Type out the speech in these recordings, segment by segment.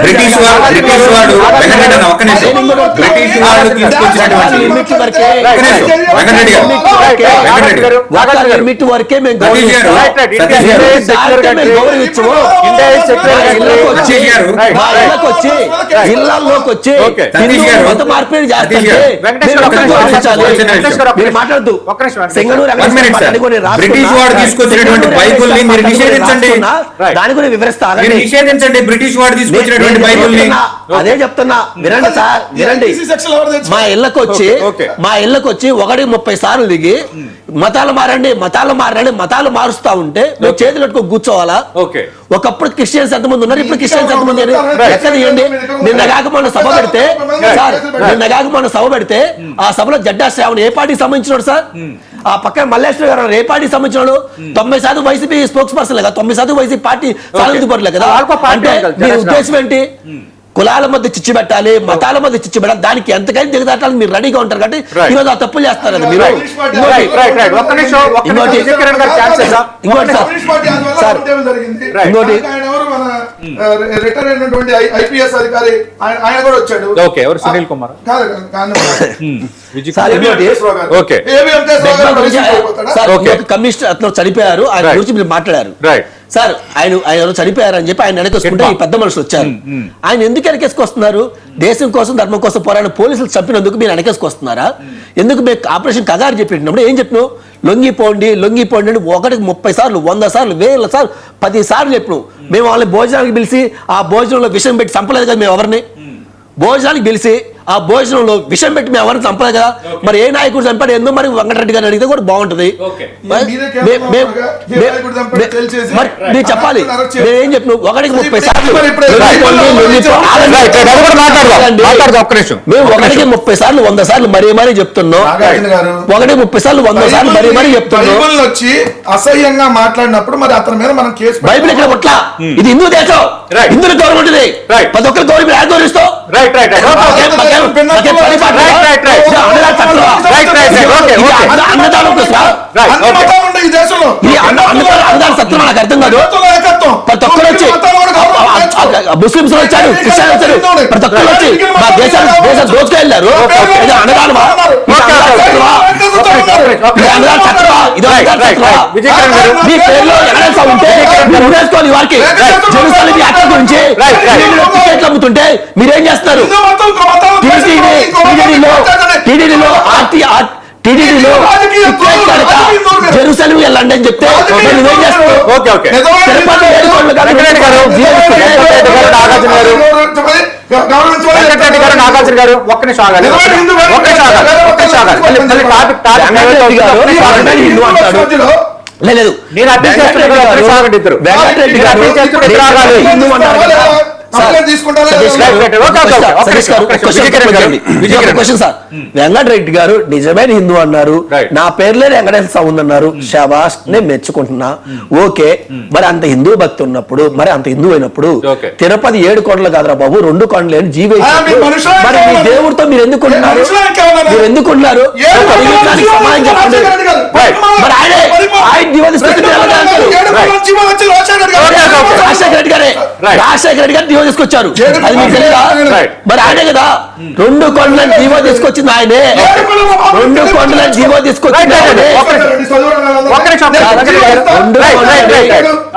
British వాడు British వాడు తీసుకొచ్చినటువంటి లిమిట్ వరకే మేము ఇళ్లలోకి వచ్చి మత మార్పిడి మాట్లాడుతూ బ్రిటిష్ వాడు తీసుకొచ్చినటువంటి బైబుల్ ని మీరు నిషేధించండి. దాని గురించి వివరిస్తా నిషేధించండి బ్రిటిష్ వాడు తీసుకొచ్చినటువంటి బైబుల్ ని. అదే చెప్తున్నా, వినండి సార్ వినండి. మా ఇళ్ళకి వచ్చి 1-30 సార్లు దిగి మతాలు మారండి మతాలు మారుస్తా ఉంటే నువ్వు చేతులు పెట్టుకో కూర్చోవాలా? ఒకప్పుడు క్రిస్టియన్స్ ఎంతమంది ఉన్నారు, ఇప్పుడు క్రిస్టియన్స్ ఎంతమంది ఎక్కడ ఇవ్వండి. నిన్నగాక మన సభ పెడితే సార్, ఆ సభలో జడ్డా శ్రావణ్ ఏ పార్టీకి సంబంధించినాడు సార్? ఆ పక్కన మల్లేశ్వర గారు ఏ పార్టీకి సంబంధించినాడు? 90% వైసీపీ స్పోక్స్ పర్సన్ కదా, 90% వైసీపీ పార్టీ సాధించబడలే కదా. అంటే మీ ఉద్దేశం ఏంటి? కులాల మధ్య చిచ్చు పెట్టాలి, మతాల మధ్య చిచ్చు పెట్టాలి, దానికి ఎంతకైనా దిగదాటాలని మీరు రెడీగా ఉంటారు కాబట్టి ఈరోజు ఆ తప్పులు చేస్తారు. మీరు రిటైర్ అయినటువంటి ఐపీఎస్ అధికారి ఆయన కూడా వచ్చాడు. సునీల్ కుమార్ కమ్యూనిస్ట్ అతను చనిపోయారు, ఆయన గురించి మీరు మాట్లాడారు సార్. ఆయన చనిపోయారు అని చెప్పి ఆయన వెనకేసుకుంటే ఈ పెద్ద మనుషులు వచ్చారు. ఆయన ఎందుకు వెనకేసుకొస్తున్నారు? దేశం కోసం ధర్మం కోసం పోరాడిన పోలీసులు చంపినందుకు మీరు వెనకేసుకొస్తున్నారా? ఎందుకు మీకు ఆపరేషన్ కగారు చెప్పినప్పుడు ఏం చెప్పినావు? లొంగిపోండి అని 1-30 సార్లు, 100 సార్లు, 1000 సార్లు, 10 సార్లు చెప్పినావు. మేము వాళ్ళని భోజనానికి పిలిచి ఆ భోజనంలో విషయం పెట్టి చంపలేదు కదా మేము ఎవరిని. భోజనానికి పిలిచి ఆ భోజనంలో విషయం పెట్టి మేము ఎవరిని చంపలేదు కదా. మరి ఏ నాయకుడు చంపాడు ఎందుకు మరి వెంకటరెడ్డి గారిని అడిగితే కూడా బాగుంటది. మీరు చెప్పాలి. నేనేం చెప్పిన 1-30 సార్లు మేము 1-30 సార్లు 100 సార్లు మరీ చెప్తున్నాం. 1-30 సార్లు 100 సార్లు మరీ చెప్తున్నాం. వచ్చి అసహ్యంగా మాట్లాడినప్పుడు మరి అతని మీద మనం కేసు బైబిల్ ఇక్కడ పుట్ల ఇది హిందూ దేశం, హిందువుల గౌరవం ఉంటుంది. ప్రతి ఒక్కరు గౌరవం ఆదరిస్తావు. సత్యం నాకు అర్థం కాదు. ప్రతి ఒక్కరు వచ్చి ముస్లింస్ వచ్చారు, క్రిస్టియన్ వచ్చారు, ప్రతి ఒక్కరు వచ్చి మా దేశం దోచుకు వెళ్ళారు. మీ పేరులో ఎక్కడైనా ఉంటే ఉరేసుకోవాలి. వారికి జెరూసలేం యాత్ర గురించి టికెట్లు అమ్ముతుంటే మీరేం చేస్తున్నారు? టీడీలో జెరూసలేం వెళ్ళండి అని చెప్తే నువ్వేం చేస్తావు? తిరుపతి నాగార్జున గారు ఒక్క నిమిషం ఆగాలి. లేదు నేను అడ్జస్ట్ వెంకటరెడ్డి గారు నిజమైన హిందూ అన్నారు. నా పేర్లే వెంకటేశ్వర సౌంద్ అన్నారు. షాబాష్, నేను మెచ్చుకుంటున్నా. ఓకే, మరి అంత హిందూ భక్తి ఉన్నప్పుడు, మరి అంత హిందూ అయినప్పుడు తిరుపతి 7 కొండలు కాదురా బాబు 2 కొండలు అని జీవే. మరి మీ దేవుడితో మీరు ఎందుకుంటున్నారు? సమాజం చెప్పండి. మరి ఆయన రాజశేఖర రెడ్డి గారు తీసుకొచ్చారు. అది మీకు తెలియదా? మరి ఆయనే కదా 2 కొండలను జీవో తీసుకొచ్చింది ఆయనే. 2 కొండలను జీవో తీసుకొచ్చింది ఆయనే.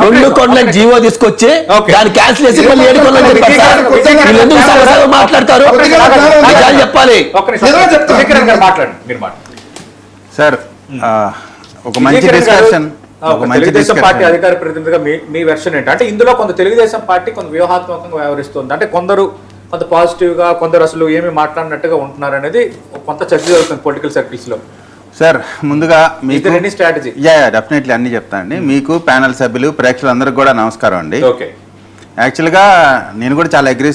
2 కొండలను జీవో తీసుకొచ్చి దాన్ని క్యాన్సిల్ చేసి మళ్ళీ 7 కొండలు చెప్పారు. వీళ్ళు ఎందుకు సగం మాట్లాడతారు? చెప్పాలి సార్. ఒక మంచి డిస్కషన్. తెలుగుదేశం పార్టీ అధికార ప్రతినిధిగా మీ వెర్షన్ ఏంటంటే ఇందులో కొంత తెలుగుదేశం పార్టీ కొంత వ్యూహాత్మకంగా వ్యవహరిస్తుంది, అంటే కొంత పాజిటివ్ గా, కొందరు అసలు ఏమి మాట్లాడినట్టుగా ఉంటున్నారు అనేది కొంత చర్చ జరుగుతుంది పొలిటికల్ సర్కిల్స్ లో. సార్ ముందుగా మీకు స్ట్రాటజీ డెఫినెట్లీ అన్ని చెప్తానండి. మీకు ప్యానల్ సభ్యులు, ప్రేక్షకులందరికీ కూడా నమస్కారం అండి. యాక్చువల్గా నేను కూడా చాలా అగ్రెసివ్